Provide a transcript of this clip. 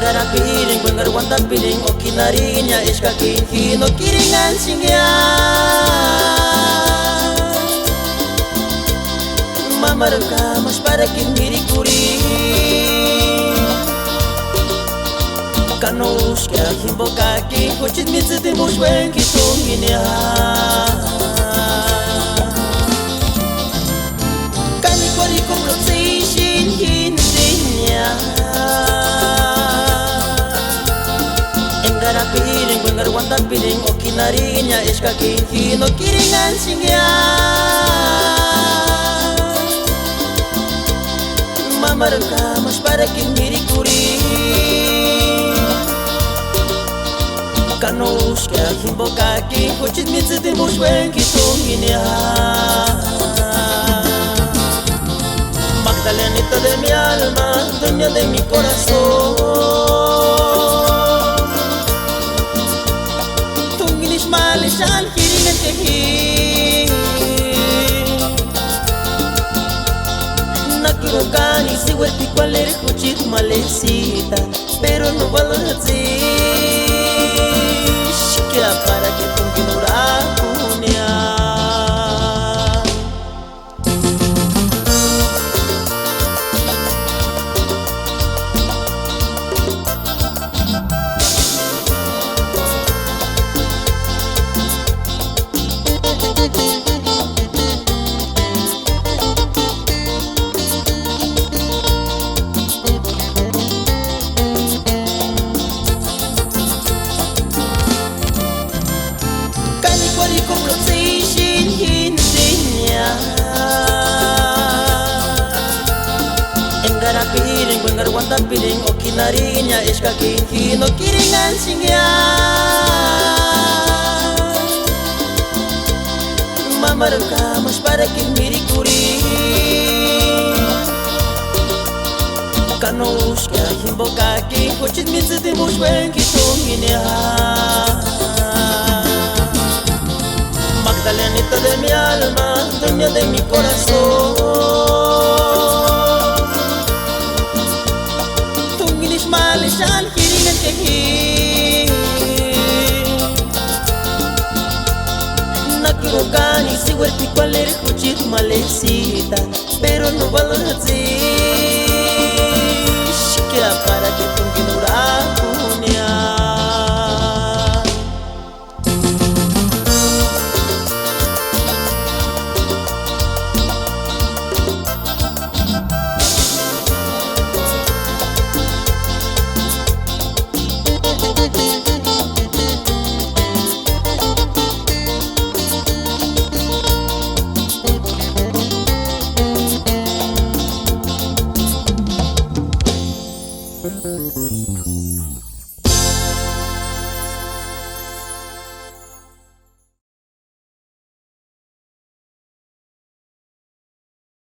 Engarapiling, wengarwantapiling, okinarinya, iskakinhin, okiringan singya. Mamarka, mas para kinmirikuri. Kanos kya himbokaki, kuchit mitsiti mushwen kitunginya. Kani kori kumrotsishin hindinya. Engarapiling, wengarwantapiling, okinarinya, iskakinhin, okiringan singya. Mamarka, mas para kinmirikuri. Kanos kya himbokaki, kuchit mitsiti mushwen kitunginya. Magdalenita de mi alma, dueña de mi corazón. Tunginish malish al hiringentehi. Nakurokani si huerti cual eres kuchit malecita, pero no valorati. Para que continua kunya. Engarapiling, wengarwantapiling, okinarinya, iskakinhin, okiringan singya. Mamarka, mas para kinmirikuri. Kanos kya himbokaki, kuchit mitsiti mushwen kitunginya. Magdalenita de mi alma, dueña de mi corazón. Tunginish malish al hiringentehi. Nakurokani si huerti cual eres kuchit malecita, pero no valorati.